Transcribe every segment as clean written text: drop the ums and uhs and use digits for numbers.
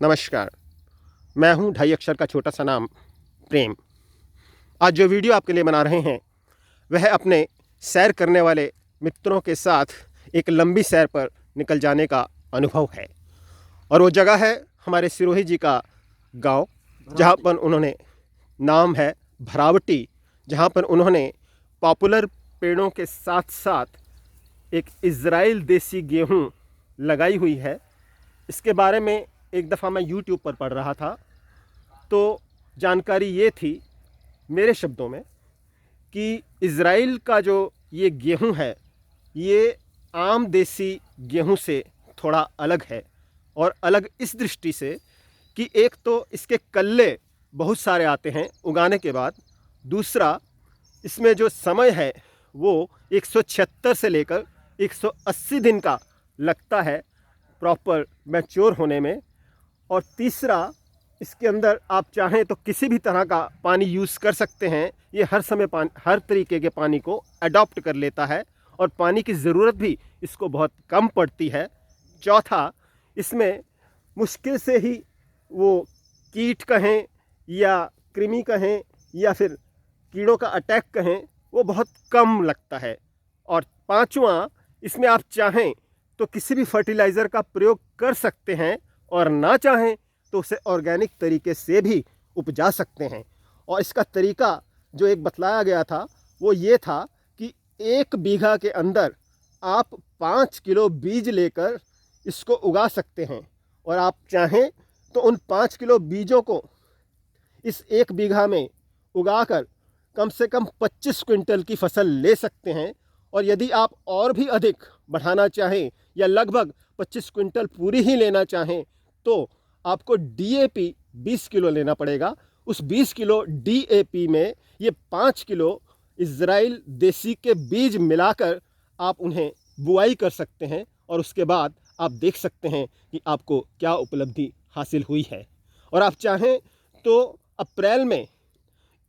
नमस्कार। मैं हूं ढाई अक्षर का छोटा सा नाम प्रेम। आज जो वीडियो आपके लिए बना रहे हैं वह अपने सैर करने वाले मित्रों के साथ एक लंबी सैर पर निकल जाने का अनुभव है। और वो जगह है हमारे सिरोही जी का गांव, जहां पर उन्होंने नाम है भरावटी, जहां पर उन्होंने पॉपुलर पेड़ों के साथ साथ एक इज़राइल देसी गेहूं लगाई हुई है। इसके बारे में एक दफ़ा मैं यूट्यूब पर पढ़ रहा था, तो जानकारी ये थी मेरे शब्दों में कि इज़राइल का जो ये गेहूं है, ये आम देसी गेहूं से थोड़ा अलग है। और अलग इस दृष्टि से कि एक तो इसके कल्ले बहुत सारे आते हैं उगाने के बाद, दूसरा इसमें जो समय है वो 176 से लेकर 180 दिन का लगता है प्रॉपर मैच्योर होने में। और तीसरा, इसके अंदर आप चाहें तो किसी भी तरह का पानी यूज़ कर सकते हैं। ये हर समय हर तरीके के पानी को अडॉप्ट कर लेता है और पानी की ज़रूरत भी इसको बहुत कम पड़ती है। चौथा, इसमें मुश्किल से ही वो कीट कहें या कृमि कहें या फिर कीड़ों का अटैक कहें, वो बहुत कम लगता है। और पांचवा, इसमें आप चाहें तो किसी भी फर्टिलाइज़र का प्रयोग कर सकते हैं और ना चाहें तो उसे ऑर्गेनिक तरीके से भी उपजा सकते हैं। और इसका तरीका जो एक बतलाया गया था वो ये था कि 1 बीघा के अंदर आप 5 किलो बीज लेकर इसको उगा सकते हैं। और आप चाहें तो उन 5 किलो बीजों को इस 1 बीघा में उगाकर कम से कम 25 क्विंटल की फसल ले सकते हैं। और यदि आप और भी अधिक बढ़ाना चाहें या लगभग 25 क्विंटल पूरी ही लेना चाहें तो आपको डीएपी 20 किलो लेना पड़ेगा। उस 20 किलो डीएपी में ये 5 किलो इज़राइल देसी के बीज मिलाकर आप उन्हें बुआई कर सकते हैं। और उसके बाद आप देख सकते हैं कि आपको क्या उपलब्धि हासिल हुई है। और आप चाहें तो अप्रैल में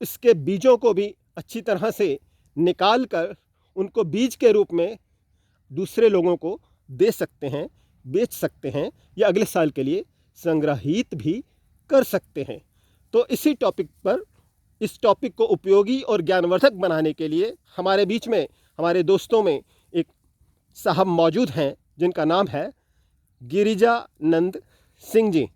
इसके बीजों को भी अच्छी तरह से निकाल कर उनको बीज के रूप में दूसरे लोगों को दे सकते हैं, बेच सकते हैं या अगले साल के लिए संग्रहित भी कर सकते हैं। तो इसी टॉपिक पर, इस टॉपिक को उपयोगी और ज्ञानवर्धक बनाने के लिए हमारे बीच में, हमारे दोस्तों में एक साहब मौजूद हैं जिनका नाम है गिरिजानंद सिंह जी।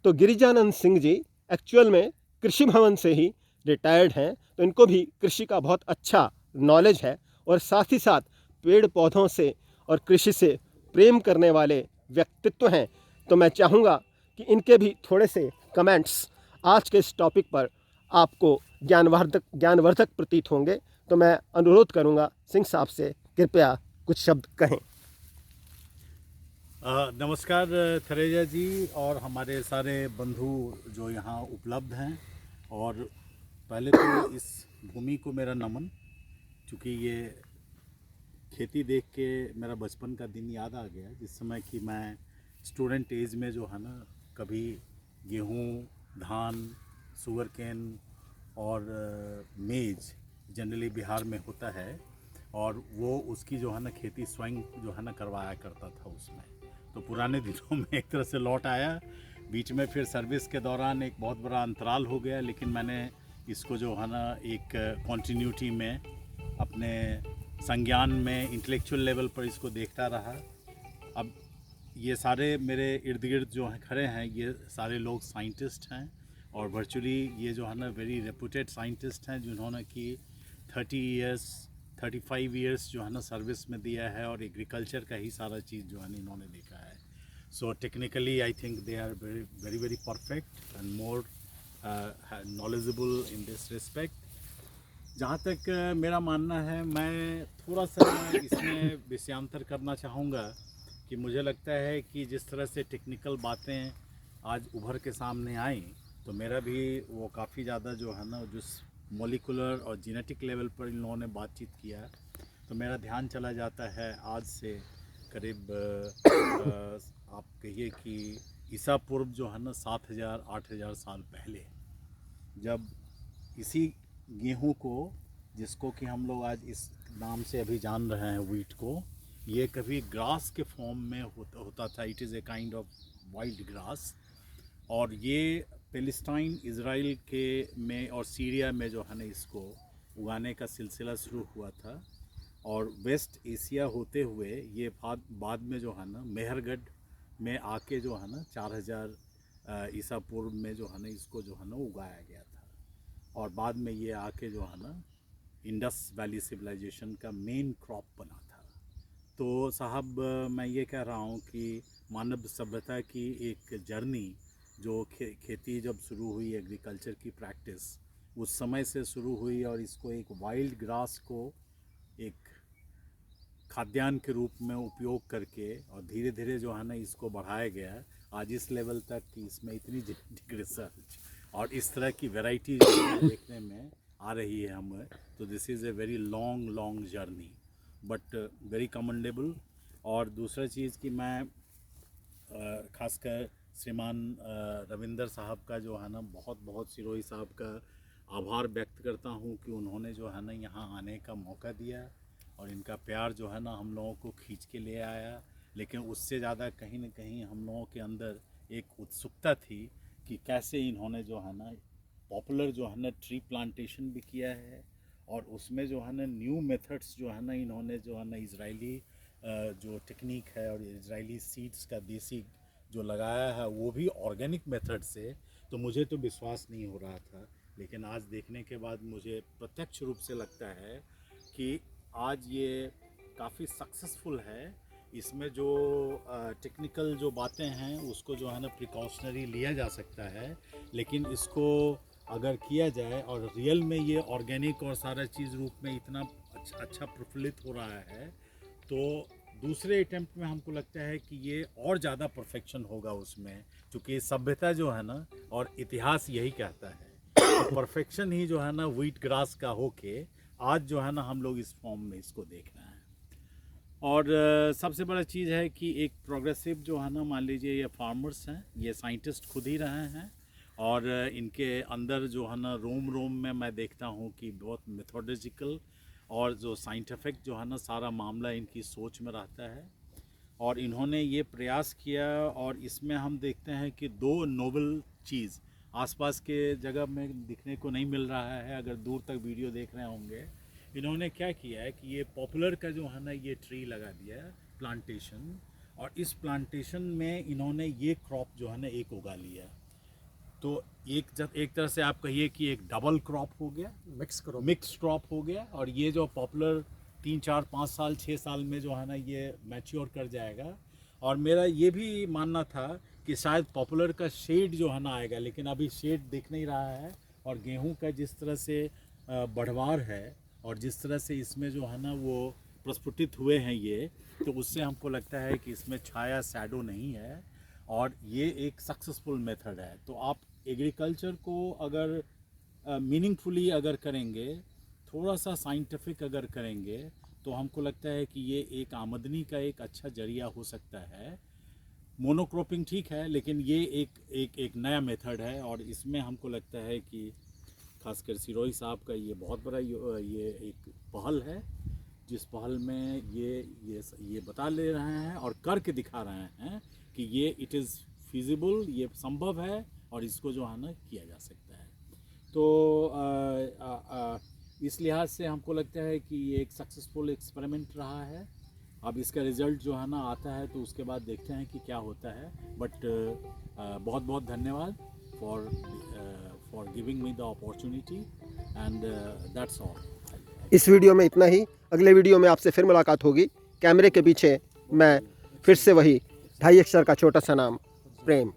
तो गिरिजानंद सिंह जी एक्चुअल में कृषि भवन से ही रिटायर्ड हैं, तो इनको भी कृषि का बहुत अच्छा नॉलेज है और साथ ही साथ पेड़ पौधों से और कृषि से प्रेम करने वाले व्यक्तित्व हैं। तो मैं चाहूँगा कि इनके भी थोड़े से कमेंट्स आज के इस टॉपिक पर आपको ज्ञानवर्धक प्रतीत होंगे। तो मैं अनुरोध करूँगा सिंह साहब से, कृपया कुछ शब्द कहें। नमस्कार थरेजा जी और हमारे सारे बंधु जो यहाँ उपलब्ध हैं। और पहले तो इस भूमि को मेरा नमन, क्योंकि ये खेती देख के मेरा बचपन का दिन याद आ गया, जिस समय कि मैं स्टूडेंट एज में जो है ना, कभी गेहूँ, धान, शुगर केन और मेज जनरली बिहार में होता है, और वो उसकी जो है ना खेती स्वयं जो है ना करवाया करता था उसमें। तो पुराने दिनों में एक तरह से लौट आया। बीच में फिर सर्विस के दौरान एक बहुत बड़ा अंतराल हो गया, लेकिन मैंने इसको जो है ना एक कॉन्टीन्यूटी में अपने संज्ञान में इंटेलेक्चुअल लेवल पर इसको देखता रहा। अब ये सारे मेरे इर्द गिर्द जो हैं खड़े हैं, ये सारे लोग साइंटिस्ट हैं और वर्चुअली ये जो है ना वेरी रेपुटेड साइंटिस्ट हैं, जिन्होंने कि 35 ईयर्स जो है ना सर्विस में दिया है और एग्रीकल्चर का ही सारा चीज़ जो है ना इन्होंने देखा है। So technically I think they are very very perfect and more knowledgeable in this respect. जहाँ तक मेरा मानना है, मैं थोड़ा सा इसमें विषयांतर करना चाहूँगा कि मुझे लगता है कि जिस तरह से टेक्निकल बातें आज उभर के सामने आई, तो मेरा भी वो काफ़ी ज़्यादा जो है ना, जिस मॉलिकुलर और जेनेटिक लेवल पर इन लोगों ने बातचीत किया, तो मेरा ध्यान चला जाता है आज से करीब आप कहिए कि ईसा पूर्व जो है ना 7,000-8,000 साल पहले, जब इसी गेहूं को, जिसको कि हम लोग आज इस नाम से अभी जान रहे हैं व्हीट को, ये कभी ग्रास के फॉर्म में होता था। It is a kind of wild grass. और ये पैलेस्टाइन इसराइल के में और सीरिया में जो है ना इसको उगाने का सिलसिला शुरू हुआ था, और वेस्ट एशिया होते हुए ये बाद में जो है ना मेहरगढ़ में आके जो है ना 4000 ईसा पूर्व में जो है ना इसको जो है ना उगाया गया था, और बाद में ये आके जो है ना इंडस वैली सिविलाइजेशन का मेन क्रॉप बना था। तो साहब मैं ये कह रहा हूँ कि मानव सभ्यता की एक जर्नी जो खेती जब शुरू हुई, एग्रीकल्चर की प्रैक्टिस उस समय से शुरू हुई, और इसको एक वाइल्ड ग्रास को एक खाद्यान्न के रूप में उपयोग करके और धीरे धीरे जो है ना इसको बढ़ाया गया आज इस लेवल तक कि इसमें इतनी जेनेटिक रिसर्च और इस तरह की वैरायटी देखने में आ रही है हमें। तो this is a very long journey but very commendable. और दूसरा चीज़ कि मैं खासकर श्रीमान रविंदर साहब का जो है ना बहुत सिरोही साहब का आभार व्यक्त करता हूँ कि उन्होंने जो है ना यहाँ आने का मौका दिया, और इनका प्यार जो है ना हम लोगों को खींच के ले आया। लेकिन उससे ज़्यादा कहीं ना कहीं हम लोगों के अंदर एक उत्सुकता थी कि कैसे इन्होंने जो है ना पॉपुलर जो है ना ट्री प्लांटेशन भी किया है, और उसमें जो है ना न्यू मेथड्स जो है ना इन्होंने जो है ना इजरायली जो टेक्निक है और इजरायली सीड्स का देसी जो लगाया है वो भी ऑर्गेनिक मेथड से। तो मुझे तो विश्वास नहीं हो रहा था, लेकिन आज देखने के बाद मुझे प्रत्यक्ष रूप से लगता है कि आज ये काफ़ी सक्सेसफुल है। इसमें जो टेक्निकल जो बातें हैं उसको जो है ना प्रिकॉशनरी लिया जा सकता है, लेकिन इसको अगर किया जाए और रियल में ये ऑर्गेनिक और सारा चीज़ रूप में इतना अच्छा प्रफुल्लित हो रहा है, तो दूसरे अटेम्प्ट में हमको लगता है कि ये और ज़्यादा परफेक्शन होगा उसमें, क्योंकि सभ्यता जो है ना और इतिहास यही कहता है तो परफेक्शन ही जो है ना व्हीट ग्रास का होके आज जो है ना हम लोग इस फॉर्म में इसको देख रहे हैं। और सबसे बड़ा चीज़ है कि एक प्रोग्रेसिव जो है ना मान लीजिए ये फार्मर्स हैं, ये साइंटिस्ट खुद ही रहे हैं, और इनके अंदर जो है ना रोम में मैं देखता हूँ कि बहुत मेथोडोलॉजिकल और जो साइंटिफिक जो है ना सारा मामला इनकी सोच में रहता है। और इन्होंने ये प्रयास किया, और इसमें हम देखते हैं कि दो नोबल चीज़ आसपास के जगह में दिखने को नहीं मिल रहा है। अगर दूर तक वीडियो देख रहे होंगे, इन्होंने क्या किया है कि ये पॉपुलर का जो है ना ये ट्री लगा दिया है प्लांटेशन, और इस प्लांटेशन में इन्होंने ये क्रॉप जो है ना एक उगा लिया। तो एक तरह से आप कहिए कि एक डबल क्रॉप हो गया, मिक्स क्रॉप हो गया। और ये जो पॉपुलर 3, 4, 5 साल 6 साल में जो है ना ये मैच्योर कर जाएगा। और मेरा ये भी मानना था कि शायद पॉपुलर का शेड जो है ना आएगा, लेकिन अभी शेड दिख नहीं रहा है। और गेहूं का जिस तरह से बढ़वार है और जिस तरह से इसमें जो है ना वो प्रस्फुटित हुए हैं ये, तो उससे हमको लगता है कि इसमें छाया शैडो नहीं है, और ये एक सक्सेसफुल मेथड है। तो आप एग्रीकल्चर को अगर मीनिंगफुली अगर करेंगे, थोड़ा सा साइंटिफिक अगर करेंगे, तो हमको लगता है कि ये एक आमदनी का एक अच्छा जरिया हो सकता है। मोनोक्रॉपिंग ठीक है, लेकिन ये एक नया मेथड है, और इसमें हमको लगता है कि खासकर सिरोही साहब का ये बहुत बड़ा ये एक पहल है, जिस पहल में ये बता ले रहे हैं और करके दिखा रहे हैं कि ये इट इज़ फिजिबल, ये संभव है, और इसको जो है ना किया जा सकता है। तो इस लिहाज से हमको लगता है कि ये एक सक्सेसफुल एक्सपेरिमेंट रहा है। अब इसका रिज़ल्ट जो है ना आता है तो उसके बाद देखते हैं कि क्या होता है। बट बहुत बहुत धन्यवाद for giving me the opportunity, and that's all. इस वीडियो में इतना ही। अगले वीडियो में आपसे फिर मुलाकात होगी। कैमरे के पीछे मैं फिर से वही 2.5 अक्षर का छोटा सा नाम, प्रेम।